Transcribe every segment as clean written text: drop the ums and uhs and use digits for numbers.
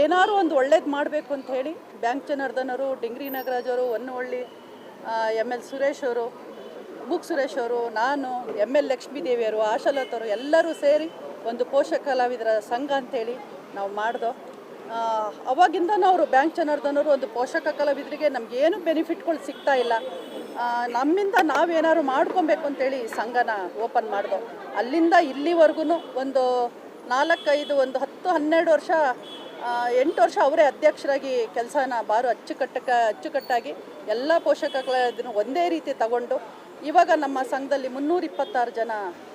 ಏನಾದ್ರು ಒಂದು ಒಳ್ಳೇದು ಮಾಡಬೇಕು ಅಂತ ಹೇಳಿ ಬ್ಯಾಂಕ್ ಜನಾರ್ದನ್ ಅವರು, ಡಿಂಗ್ರಿ ನಾಗರಾಜ್ ಅವರು, ಹೊನ್ನವಳ್ಳಿ ML ಸುರೇಶ್ ಅವರು, ಬುಕ್ ಸುರೇಶ್ ಅವರು, ನಾನು ML ಲಕ್ಷ್ಮೀದೇವಿ ಅವರು, ಆಶಾಲತ್ ಅವರು ಎಲ್ಲರೂ ಸೇರಿ ಒಂದು ಪೋಷಕ ಕಲಾವಿದರ ಸಂಘ ಅಂತೇಳಿ ನಾವು ಮಾಡ್ದೋ. ಅವಾಗಿಂದನೂ ಅವರು ಬ್ಯಾಂಕ್ ಜನಾರ್ದನ್ ಅವರು ಒಂದು ಪೋಷಕ ಕಲಾವಿದರಿಗೆ ನಮಗೇನು ಬೆನಿಫಿಟ್ಗಳು ಸಿಗ್ತಾ ಇಲ್ಲ, ನಮ್ಮಿಂದ ನಾವೇನಾದ್ರು ಮಾಡ್ಕೊಬೇಕು ಅಂತೇಳಿ ಸಂಘನ ಓಪನ್ ಮಾಡ್ದೋ. ಅಲ್ಲಿಂದ ಇಲ್ಲಿವರೆಗೂ ಒಂದು 4-5 ಒಂದು 10-12 ವರ್ಷ 8 ವರ್ಷ ಅವರೇ ಅಧ್ಯಕ್ಷರಾಗಿ ಕೆಲಸನ ಭಾಳ ಅಚ್ಚುಕಟ್ಟಾಗಿ ಎಲ್ಲ ಪೋಷಕ ಕಲಾವಿದರನ್ನು ಒಂದೇ ರೀತಿ ತಗೊಂಡು ಇವಾಗ ನಮ್ಮ ಸಂಘದಲ್ಲಿ 326 ಜನ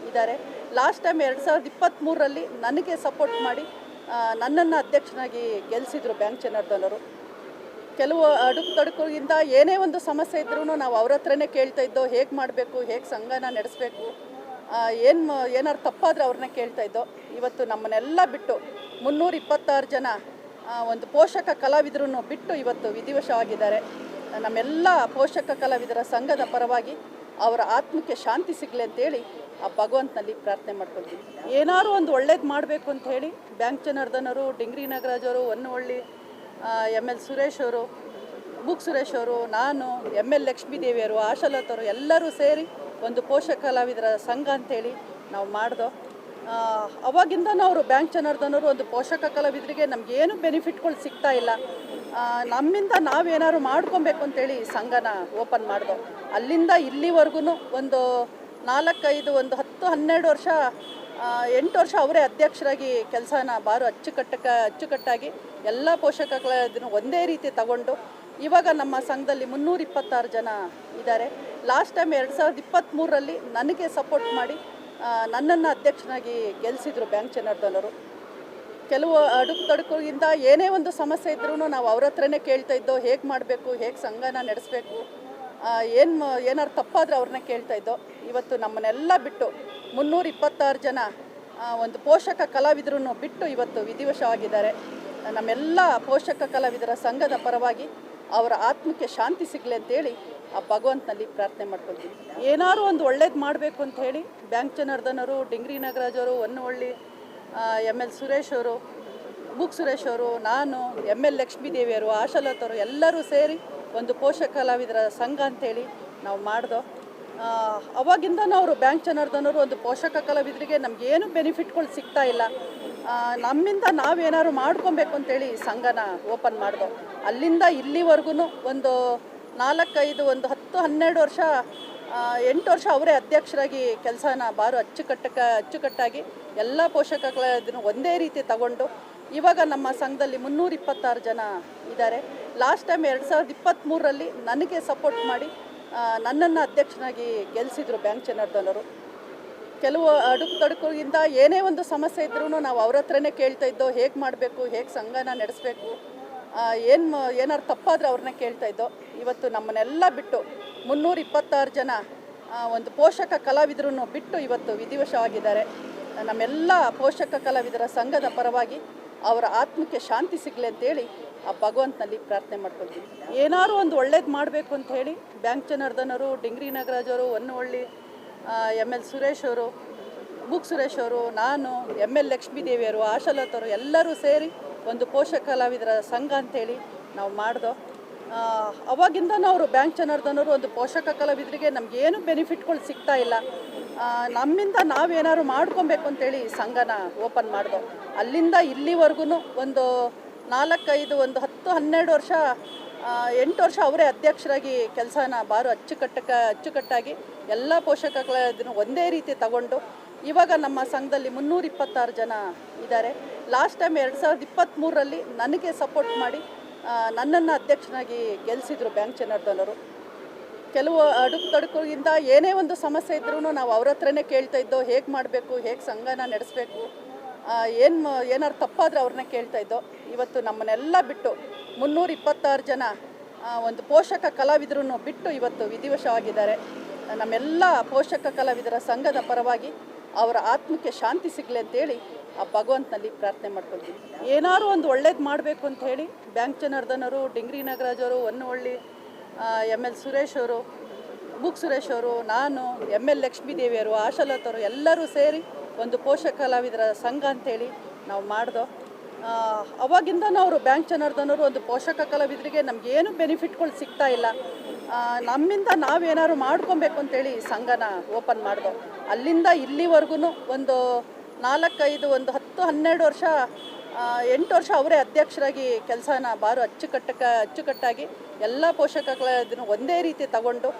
ಇದ್ದಾರೆ. ಲಾಸ್ಟ್ ಟೈಮ್ 2023ರಲ್ಲಿ ನನಗೆ ಸಪೋರ್ಟ್ ಮಾಡಿ ನನ್ನನ್ನು ಅಧ್ಯಕ್ಷನಾಗಿ ಗೆಲ್ಲಿಸಿದ್ರು ಬ್ಯಾಂಕ್ ಜನಾರ್ದನ್ ಅವರು. ಕೆಲವು ಅಡುಕು-ತೊಡಕಿಂದ ಏನೇ ಒಂದು ಸಮಸ್ಯೆ ಇದ್ರೂ ನಾವು ಅವ್ರ ಹತ್ರನೇ ಕೇಳ್ತಾ ಇದ್ದೋ, ಹೇಗೆ ಮಾಡಬೇಕು, ಹೇಗೆ ಸಂಘನ ನಡೆಸಬೇಕು, ಏನಾರು ತಪ್ಪಾದರೆ ಅವ್ರನ್ನ ಕೇಳ್ತಾ ಇದ್ದೋ. ಇವತ್ತು ನಮ್ಮನ್ನೆಲ್ಲ ಬಿಟ್ಟು 326 ಜನ ಒಂದು ಪೋಷಕ ಕಲಾವಿದರನ್ನು ಬಿಟ್ಟು ಇವತ್ತು ವಿಧಿವಶವಾಗಿದ್ದಾರೆ. ನಮ್ಮೆಲ್ಲ ಪೋಷಕ ಕಲಾವಿದರ ಸಂಘದ ಪರವಾಗಿ ಅವರ ಆತ್ಮಕ್ಕೆ ಶಾಂತಿ ಸಿಗಲಿ ಅಂತೇಳಿ ಆ ಭಗವಂತನಲ್ಲಿ ಪ್ರಾರ್ಥನೆ ಮಾಡ್ಕೊಳ್ತೀವಿ. ಏನಾದ್ರು ಒಂದು ಒಳ್ಳೇದು ಮಾಡಬೇಕು ಅಂತ ಹೇಳಿ ಬ್ಯಾಂಕ್ ಜನಾರ್ದನ್ ಅವರು, ಡಿಂಗ್ರಿ ನಾಗರಾಜ್ ಅವರು, ಹೊನ್ನವಳ್ಳಿ ML ಸುರೇಶ್ ಅವರು, ಬುಕ್ ಸುರೇಶ್ ಅವರು, ನಾನು ML ಲಕ್ಷ್ಮೀದೇವಿ ಅವರು, ಆಶಾಲತ್ ಅವರು ಎಲ್ಲರೂ ಸೇರಿ ಒಂದು ಪೋಷಕ ಕಲಾವಿದರ ಸಂಘ ಅಂತೇಳಿ ನಾವು ಮಾಡ್ದೋ. ಅವಾಗಿಂದನೂ ಅವರು ಬ್ಯಾಂಕ್ ಜನಾರ್ದನ್ ಅವರು ಒಂದು ಪೋಷಕ ಕಲಾವಿದರಿಗೆ ನಮಗೇನು ಬೆನಿಫಿಟ್ಗಳು ಸಿಗ್ತಾ ಇಲ್ಲ, ನಮ್ಮಿಂದ ನಾವೇನಾದ್ರು ಮಾಡ್ಕೊಬೇಕು ಅಂತೇಳಿ ಸಂಘನ ಓಪನ್ ಮಾಡ್ದೋ. ಅಲ್ಲಿಂದ ಇಲ್ಲಿವರೆಗೂ ಒಂದು 4-5 ಒಂದು 10-12 ವರ್ಷ 8 ವರ್ಷ ಅವರೇ ಅಧ್ಯಕ್ಷರಾಗಿ ಕೆಲಸನ ಭಾಳ ಅಚ್ಚುಕಟ್ಟಾಗಿ ಎಲ್ಲ ಪೋಷಕ ಕಲಾವಿದರನ್ನು ಒಂದೇ ರೀತಿ ತಗೊಂಡು ಇವಾಗ ನಮ್ಮ ಸಂಘದಲ್ಲಿ 326 ಜನ ಇದ್ದಾರೆ. ಲಾಸ್ಟ್ ಟೈಮ್ 2023ರಲ್ಲಿ ನನಗೆ ಸಪೋರ್ಟ್ ಮಾಡಿ ನನ್ನನ್ನು ಅಧ್ಯಕ್ಷನಾಗಿ ಗೆಲ್ಲಿಸಿದ್ರು ಬ್ಯಾಂಕ್ ಜನಾರ್ದನ್ ಅವರು. ಕೆಲವು ಅಡುಕು-ತೊಡಕಿಂದ ಏನೇ ಒಂದು ಸಮಸ್ಯೆ ಇದ್ರೂ ನಾವು ಅವ್ರ ಹತ್ರನೇ ಕೇಳ್ತಾ ಇದ್ದೋ, ಹೇಗೆ ಮಾಡಬೇಕು, ಹೇಗೆ ಸಂಘನ ನಡೆಸಬೇಕು, ಏನಾರು ತಪ್ಪಾದರೆ ಅವ್ರನ್ನ ಕೇಳ್ತಾ ಇದ್ದೋ. ಇವತ್ತು ನಮ್ಮನ್ನೆಲ್ಲ ಬಿಟ್ಟು 326 ಜನ ಒಂದು ಪೋಷಕ ಕಲಾವಿದರನ್ನು ಬಿಟ್ಟು ಇವತ್ತು ವಿಧಿವಶವಾಗಿದ್ದಾರೆ. ನಮ್ಮೆಲ್ಲ ಪೋಷಕ ಕಲಾವಿದರ ಸಂಘದ ಪರವಾಗಿ ಅವರ ಆತ್ಮಕ್ಕೆ ಶಾಂತಿ ಸಿಗಲಿ ಅಂತೇಳಿ ಆ ಭಗವಂತನಲ್ಲಿ ಪ್ರಾರ್ಥನೆ ಮಾಡ್ಕೊಳ್ತೀವಿ. ಏನಾದ್ರು ಒಂದು ಒಳ್ಳೇದು ಮಾಡಬೇಕು ಅಂತ ಹೇಳಿ ಬ್ಯಾಂಕ್ ಜನಾರ್ದನ್ ಅವರು, ಡಿಂಗ್ರಿ ನಾಗರಾಜ್ ಅವರು, ಹೊನ್ನವಳ್ಳಿ ML ಸುರೇಶ್ ಅವರು, ಬುಕ್ ಸುರೇಶ್ ಅವರು, ನಾನು ML ಲಕ್ಷ್ಮೀದೇವಿ ಅವರು, ಆಶಾಲತ್ ಅವರು ಎಲ್ಲರೂ ಸೇರಿ ಒಂದು ಪೋಷಕ ಕಲಾವಿದರ ಸಂಘ ಅಂತೇಳಿ ನಾವು ಮಾಡ್ದೋ. ಅವಾಗಿಂದನೂ ಅವರು ಬ್ಯಾಂಕ್ ಜನಾರ್ದನ್ ಅವರು ಒಂದು ಪೋಷಕ ಕಲಾವಿದರಿಗೆ ನಮಗೇನು ಬೆನಿಫಿಟ್ಗಳು ಸಿಗ್ತಾ ಇಲ್ಲ, ನಮ್ಮಿಂದ ನಾವೇನಾದ್ರು ಮಾಡ್ಕೊಬೇಕು ಅಂತೇಳಿ ಸಂಘನ ಓಪನ್ ಮಾಡ್ದೋ. ಅಲ್ಲಿಂದ ಇಲ್ಲಿವರೆಗೂ ಒಂದು 4-5 ಒಂದು 10-12 ವರ್ಷ 8 ವರ್ಷ ಅವರೇ ಅಧ್ಯಕ್ಷರಾಗಿ ಕೆಲಸನ ಭಾಳ ಅಚ್ಚುಕಟ್ಟಾಗಿ ಎಲ್ಲ ಪೋಷಕ ಕಲಾವಿದರನ್ನು ಒಂದೇ ರೀತಿ ತಗೊಂಡು ಇವಾಗ ನಮ್ಮ ಸಂಘದಲ್ಲಿ 326 ಜನ ಇದ್ದಾರೆ. ಲಾಸ್ಟ್ ಟೈಮ್ 2023ರಲ್ಲಿ ನನಗೆ ಸಪೋರ್ಟ್ ಮಾಡಿ ನನ್ನನ್ನು ಅಧ್ಯಕ್ಷನಾಗಿ ಗೆಲ್ಲಿಸಿದ್ರು ಬ್ಯಾಂಕ್ ಜನಾರ್ದನ್ ಅವರು. ಕೆಲವು ಅಡುಕು-ತೊಡಕಿಂದ ಏನೇ ಒಂದು ಸಮಸ್ಯೆ ಇದ್ರೂ ನಾವು ಅವ್ರ ಹತ್ರನೇ ಕೇಳ್ತಾ ಇದ್ದೋ, ಹೇಗೆ ಮಾಡಬೇಕು, ಹೇಗೆ ಸಂಘನ ನಡೆಸಬೇಕು, ಏನಾರು ತಪ್ಪಾದರೆ ಅವ್ರನ್ನ ಕೇಳ್ತಾ ಇದ್ದೋ. ಇವತ್ತು ನಮ್ಮನ್ನೆಲ್ಲ ಬಿಟ್ಟು 326 ಜನ ಒಂದು ಪೋಷಕ ಕಲಾವಿದರನ್ನು ಬಿಟ್ಟು ಇವತ್ತು ವಿಧಿವಶವಾಗಿದ್ದಾರೆ. ನಮ್ಮೆಲ್ಲ ಪೋಷಕ ಕಲಾವಿದರ ಸಂಘದ ಪರವಾಗಿ ಅವರ ಆತ್ಮಕ್ಕೆ ಶಾಂತಿ ಸಿಗಲಿ ಅಂತೇಳಿ ಆ ಭಗವಂತನಲ್ಲಿ ಪ್ರಾರ್ಥನೆ ಮಾಡ್ಕೊಳ್ತೀವಿ. ಏನಾದ್ರು ಒಂದು ಒಳ್ಳೇದು ಮಾಡಬೇಕು ಅಂತ ಹೇಳಿ ಬ್ಯಾಂಕ್ ಜನಾರ್ದನ್ ಅವರು, ಡಿಂಗ್ರಿ ನಾಗರಾಜ್ ಅವರು, ಹೊನ್ನವಳ್ಳಿ ML ಸುರೇಶ್ ಅವರು, ಬುಕ್ ಸುರೇಶ್ ಅವರು, ನಾನು ML ಲಕ್ಷ್ಮೀದೇವಿ ಅವರು, ಆಶಾಲತ್ ಅವರು ಎಲ್ಲರೂ ಸೇರಿ ಒಂದು ಪೋಷಕ ಕಲಾವಿದರ ಸಂಘ ಅಂತೇಳಿ ನಾವು ಮಾಡ್ದೋ. ಅವಾಗಿಂದನೂ ಅವರು ಬ್ಯಾಂಕ್ ಜನಾರ್ದನ್ ಅವರು ಒಂದು ಪೋಷಕ ಕಲಾವಿದರಿಗೆ ನಮಗೇನು ಬೆನಿಫಿಟ್ಗಳು ಸಿಗ್ತಾ ಇಲ್ಲ, ನಮ್ಮಿಂದ ನಾವೇನಾದ್ರು ಮಾಡ್ಕೊಬೇಕು ಅಂತೇಳಿ ಸಂಘನ ಓಪನ್ ಮಾಡ್ದೋ. ಅಲ್ಲಿಂದ ಇಲ್ಲಿವರೆಗೂ ಒಂದು 4-5 ಒಂದು 10-12 ವರ್ಷ 8 ವರ್ಷ ಅವರೇ ಅಧ್ಯಕ್ಷರಾಗಿ ಕೆಲಸನ ಭಾಳ ಅಚ್ಚುಕಟ್ಟಾಗಿ ಎಲ್ಲ ಪೋಷಕ ಕಲಾವಿದರನ್ನು ಒಂದೇ ರೀತಿ ತಗೊಂಡು ಇವಾಗ ನಮ್ಮ ಸಂಘದಲ್ಲಿ 326 ಜನ ಇದ್ದಾರೆ. ಲಾಸ್ಟ್ ಟೈಮ್ 2023ರಲ್ಲಿ ನನಗೆ ಸಪೋರ್ಟ್ ಮಾಡಿ ನನ್ನನ್ನು ಅಧ್ಯಕ್ಷನಾಗಿ ಗೆಲ್ಲಿಸಿದ್ರು ಬ್ಯಾಂಕ್ ಜನಾರ್ದನ್ ಅವರು. ಕೆಲವು ಅಡುಕು-ತೊಡಕಿಂದ ಏನೇ ಒಂದು ಸಮಸ್ಯೆ ಇದ್ರೂ ನಾವು ಅವ್ರ ಹತ್ರನೇ ಕೇಳ್ತಾ ಇದ್ದೋ, ಹೇಗೆ ಮಾಡಬೇಕು, ಹೇಗೆ ಸಂಘನ ನಡೆಸಬೇಕು, ಏನಾರು ತಪ್ಪಾದರೆ ಅವ್ರನ್ನ ಕೇಳ್ತಾ ಇದ್ದೋ. ಇವತ್ತು ನಮ್ಮನ್ನೆಲ್ಲ ಬಿಟ್ಟು 326 ಜನ ಒಂದು ಪೋಷಕ ಕಲಾವಿದರನ್ನು ಬಿಟ್ಟು ಇವತ್ತು ವಿಧಿವಶವಾಗಿದ್ದಾರೆ. ನಮ್ಮೆಲ್ಲ ಪೋಷಕ ಕಲಾವಿದರ ಸಂಘದ ಪರವಾಗಿ ಅವರ ಆತ್ಮಕ್ಕೆ ಶಾಂತಿ ಸಿಗಲಿ ಅಂತೇಳಿ ಆ ಭಗವಂತನಲ್ಲಿ ಪ್ರಾರ್ಥನೆ ಮಾಡ್ಕೊಳ್ತೀವಿ. ಏನಾದ್ರು ಒಂದು ಒಳ್ಳೇದು ಮಾಡಬೇಕು ಅಂತ ಹೇಳಿ ಬ್ಯಾಂಕ್ ಜನಾರ್ದನ್ ಅವರು, ಡಿಂಗ್ರಿ ನಾಗರಾಜ್ ಅವರು, ಹೊನ್ನವಳ್ಳಿ ML ಸುರೇಶ್ ಅವರು, ಬುಕ್ ಸುರೇಶ್ ಅವರು, ನಾನು ML ಲಕ್ಷ್ಮೀದೇವಿ ಅವರು, ಆಶಾಲತ್ ಅವರು ಎಲ್ಲರೂ ಸೇರಿ ಒಂದು ಪೋಷಕ ಕಲಾವಿದರ ಸಂಘ ಅಂತೇಳಿ ನಾವು ಮಾಡ್ದೋ. ಅವಾಗಿಂದನೂ ಅವರು ಬ್ಯಾಂಕ್ ಜನಾರ್ದನವರು ಒಂದು ಪೋಷಕ ಕಲಾವಿದರಿಗೆ ನಮಗೇನು ಬೆನಿಫಿಟ್ಗಳು ಸಿಗ್ತಾ ಇಲ್ಲ. ನಮ್ಮಿಂದ ನಾವೇನಾದ್ರು ಮಾಡ್ಕೊಬೇಕು ಅಂತೇಳಿ ಸಂಘನ ಓಪನ್ ಮಾಡಿದೋ. ಅಲ್ಲಿಂದ ಇಲ್ಲಿವರೆಗೂ ಒಂದು 4-5 ಒಂದು 10-12 ವರ್ಷ 8 ವರ್ಷ ಅವರೇ ಅಧ್ಯಕ್ಷರಾಗಿ ಕೆಲಸನ ಅಚ್ಚುಕಟ್ಟಾಗಿ ಎಲ್ಲ ಪೋಷಕ ಕಲಾವಿದರನ್ನು ಒಂದೇ ರೀತಿ ತಗೊಂಡು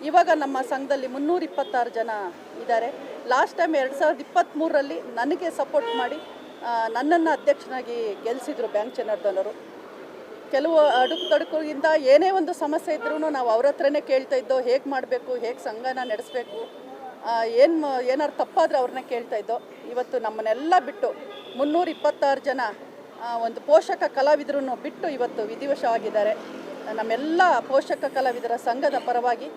ಇವಾಗ ನಮ್ಮ ಸಂಘದಲ್ಲಿ 326 ಜನ ಇದ್ದಾರೆ. ಲಾಸ್ಟ್ ಟೈಮ್ 2023ರಲ್ಲಿ ನನಗೆ ಸಪೋರ್ಟ್ ಮಾಡಿ ನನ್ನನ್ನು ಅಧ್ಯಕ್ಷನಾಗಿ ಗೆಲ್ಲಿಸಿದ್ರು ಬ್ಯಾಂಕ್ ಜನಾರ್ದನವರು. ಕೆಲವು ಅಡುಕು-ತೊಡಕುಗಳಿಂದ ಏನೇ ಒಂದು ಸಮಸ್ಯೆ ಇದ್ರೂ ನಾವು ಅವ್ರ ಹತ್ರನೇ ಕೇಳ್ತಾ ಇದ್ದೋ, ಹೇಗೆ ಮಾಡಬೇಕು, ಹೇಗೆ ಸಂಘನ ನಡೆಸಬೇಕು, ಏನಾರು ತಪ್ಪಾದರೆ ಅವ್ರನ್ನ ಕೇಳ್ತಾ ಇದ್ದೋ. ಇವತ್ತು ನಮ್ಮನ್ನೆಲ್ಲ ಬಿಟ್ಟು 326 ಜನ ಒಂದು ಪೋಷಕ ಕಲಾವಿದರನ್ನು ಬಿಟ್ಟು ಇವತ್ತು ವಿಧಿವಶವಾಗಿದ್ದಾರೆ. ನಮ್ಮೆಲ್ಲ ಪೋಷಕ ಕಲಾವಿದರ ಸಂಘದ ಪರವಾಗಿ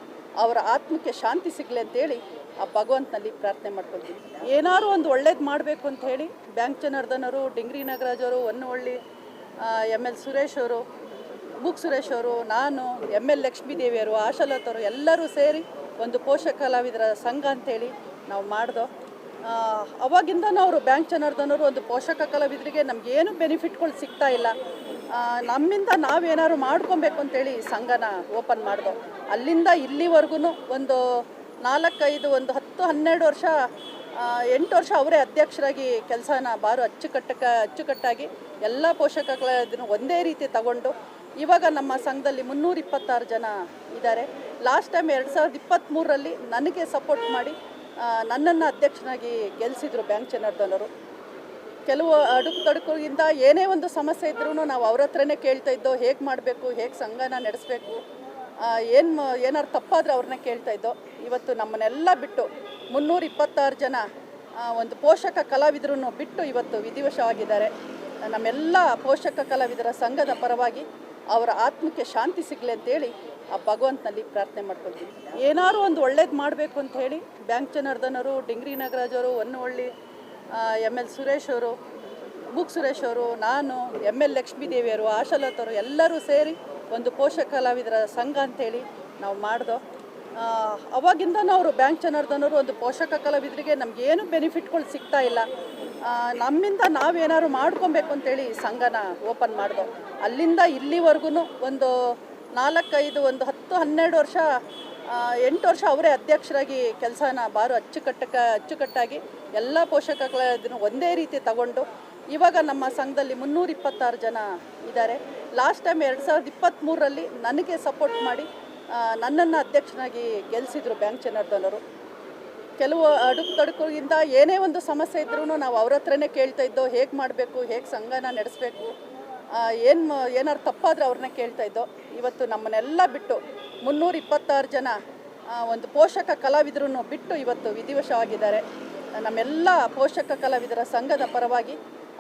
ಅವರ ಆತ್ಮಕ್ಕೆ ಶಾಂತಿ ಸಿಗಲಿ ಅಂತೇಳಿ ಆ ಭಗವಂತನಲ್ಲಿ ಪ್ರಾರ್ಥನೆ ಮಾಡ್ಕೊಳ್ತೀವಿ. ಏನಾದ್ರು ಒಂದು ಒಳ್ಳೇದು ಮಾಡಬೇಕು ಅಂತ ಹೇಳಿ ಬ್ಯಾಂಕ್ ಜನಾರ್ದನವರು, ಡಿಂಗ್ರಿ ನಾಗರಾಜ್ ಅವರು, ಹೊನ್ನವಳ್ಳಿ ML ಸುರೇಶ್ ಅವರು, ಮುಕ್ ಸುರೇಶ್ ಅವರು, ನಾನು, ML ಲಕ್ಷ್ಮೀದೇವಿಯವರು, ಆಶಾಲತವರು ಎಲ್ಲರೂ ಸೇರಿ ಒಂದು ಪೋಷಕ ಕಲಾವಿದರ ಸಂಘ ಅಂಥೇಳಿ ನಾವು ಮಾಡಿದೋ. ಅವಾಗಿಂದನೂ ಅವರು ಬ್ಯಾಂಕ್ ಜನಾರ್ದನವರು ಒಂದು ಪೋಷಕ ಕಲಾವಿದರಿಗೆ ನಮಗೇನು ಬೆನಿಫಿಟ್ಗಳು ಸಿಗ್ತಾ ಇಲ್ಲ. ನಮ್ಮಿಂದ ನಾವೇನಾದ್ರು ಮಾಡ್ಕೊಬೇಕು ಅಂತೇಳಿ ಸಂಘನ ಓಪನ್ ಮಾಡಿದೋ. ಅಲ್ಲಿಂದ ಇಲ್ಲಿವರೆಗೂ ಒಂದು 4-5 ಒಂದು 10-12 ವರ್ಷ 8 ವರ್ಷ ಅವರೇ ಅಧ್ಯಕ್ಷರಾಗಿ ಕೆಲಸನ ಅಚ್ಚುಕಟ್ಟಾಗಿ ಎಲ್ಲ ಪೋಷಕ ಕಲಾವಿದರನ್ನು ಒಂದೇ ರೀತಿ ತಗೊಂಡು ಇವಾಗ ನಮ್ಮ ಸಂಘದಲ್ಲಿ 326 ಜನ ಇದ್ದಾರೆ. ಲಾಸ್ಟ್ ಟೈಮ್ 2023ರಲ್ಲಿ ನನಗೆ ಸಪೋರ್ಟ್ ಮಾಡಿ ನನ್ನನ್ನು ಅಧ್ಯಕ್ಷನಾಗಿ ಗೆಲ್ಲಿಸಿದ್ರು ಬ್ಯಾಂಕ್ ಜನಾರ್ದನವರು. ಕೆಲವು ಅಡುಕು-ತೊಡಕುಗಳಿಂದ ಏನೇ ಒಂದು ಸಮಸ್ಯೆ ಇದ್ರೂ ನಾವು ಅವ್ರ ಹತ್ರನೇ ಕೇಳ್ತಾ ಇದ್ದೋ, ಹೇಗೆ ಮಾಡಬೇಕು, ಹೇಗೆ ಸಂಘನ ನಡೆಸಬೇಕು, ಏನಾರು ತಪ್ಪಾದರೆ ಅವ್ರನ್ನ ಕೇಳ್ತಾ ಇದ್ದೋ. ಇವತ್ತು ನಮ್ಮನ್ನೆಲ್ಲ ಬಿಟ್ಟು 326 ಜನ ಒಂದು ಪೋಷಕ ಕಲಾವಿದರನ್ನು ಬಿಟ್ಟು ಇವತ್ತು ವಿಧಿವಶವಾಗಿದ್ದಾರೆ. ನಮ್ಮೆಲ್ಲ ಪೋಷಕ ಕಲಾವಿದರ ಸಂಘದ ಪರವಾಗಿ ಅವರ ಆತ್ಮಕ್ಕೆ ಶಾಂತಿ ಸಿಗಲಿ ಅಂತೇಳಿ ಆ ಭಗವಂತನಲ್ಲಿ ಪ್ರಾರ್ಥನೆ ಮಾಡ್ಕೊಳ್ತೀವಿ. ಏನಾದ್ರು ಒಂದು ಒಳ್ಳೇದು ಮಾಡಬೇಕು ಅಂತ ಹೇಳಿ ಬ್ಯಾಂಕ್ ಜನಾರ್ದನವರು, ಡಿಂಗ್ರಿ ನಾಗರಾಜ್ ಅವರು, ಹೊನ್ನವಳ್ಳಿ ML ಸುರೇಶ್ ಅವರು, ಮುಕ್ ಸುರೇಶ್ ಅವರು, ನಾನು, ML ಲಕ್ಷ್ಮೀದೇವಿಯವರು, ಆಶಾಲತವರು ಎಲ್ಲರೂ ಸೇರಿ ಒಂದು ಪೋಷಕ ಕಲಾವಿದರ ಸಂಘ ಅಂಥೇಳಿ ನಾವು ಮಾಡಿದೋ. ಅವಾಗಿಂದನೂ ಅವರು ಬ್ಯಾಂಕ್ ಜನಾರ್ದನವರು ಒಂದು ಪೋಷಕ ಕಲಾವಿದರಿಗೆ ನಮಗೇನು ಬೆನಿಫಿಟ್ಗಳು ಸಿಗ್ತಾ ಇಲ್ಲ. ನಮ್ಮಿಂದ ನಾವೇನಾದ್ರು ಮಾಡ್ಕೊಬೇಕು ಅಂತೇಳಿ ಸಂಘನ ಓಪನ್ ಮಾಡಿದೋ. ಅಲ್ಲಿಂದ ಇಲ್ಲಿವರೆಗೂ ಒಂದು 4-5 ಒಂದು 10-12 ವರ್ಷ 8 ವರ್ಷ ಅವರೇ ಅಧ್ಯಕ್ಷರಾಗಿ ಕೆಲಸನ ಅಚ್ಚುಕಟ್ಟಾಗಿ ಎಲ್ಲ ಪೋಷಕ ಕಲಾವಿದರನ್ನು ಒಂದೇ ರೀತಿ ತಗೊಂಡು ಇವಾಗ ನಮ್ಮ ಸಂಘದಲ್ಲಿ 326 ಜನ ಇದ್ದಾರೆ. ಲಾಸ್ಟ್ ಟೈಮ್ 2023ರಲ್ಲಿ ನನಗೆ ಸಪೋರ್ಟ್ ಮಾಡಿ ನನ್ನನ್ನು ಅಧ್ಯಕ್ಷನಾಗಿ ಗೆಲ್ಲಿಸಿದ್ರು ಬ್ಯಾಂಕ್ ಜನಾರ್ದನವರು. ಕೆಲವು ಅಡುಕು-ತೊಡಕುಗಳಿಂದ ಏನೇ ಒಂದು ಸಮಸ್ಯೆ ಇದ್ರೂ ನಾವು ಅವ್ರ ಹತ್ರನೇ ಕೇಳ್ತಾ ಇದ್ದೋ, ಹೇಗೆ ಮಾಡಬೇಕು, ಹೇಗೆ ಸಂಘನ ನಡೆಸಬೇಕು, ಏನಾರು ತಪ್ಪಾದರೆ ಅವ್ರನ್ನ ಕೇಳ್ತಾ ಇದ್ದೋ. ಇವತ್ತು ನಮ್ಮನ್ನೆಲ್ಲ ಬಿಟ್ಟು 326 ಜನ ಒಂದು ಪೋಷಕ ಕಲಾವಿದರನ್ನು ಬಿಟ್ಟು ಇವತ್ತು ವಿಧಿವಶವಾಗಿದ್ದಾರೆ. ನಮ್ಮೆಲ್ಲ ಪೋಷಕ ಕಲಾವಿದರ ಸಂಘದ ಪರವಾಗಿ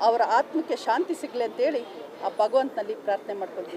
ಅವರ ಆತ್ಮಕ್ಕೆ ಶಾಂತಿ ಸಿಗಲಿ ಅಂತೇಳಿ ಆ ಭಗವಂತನಲ್ಲಿ ಪ್ರಾರ್ಥನೆ ಮಾಡ್ಕೊಳ್ತೀವಿ.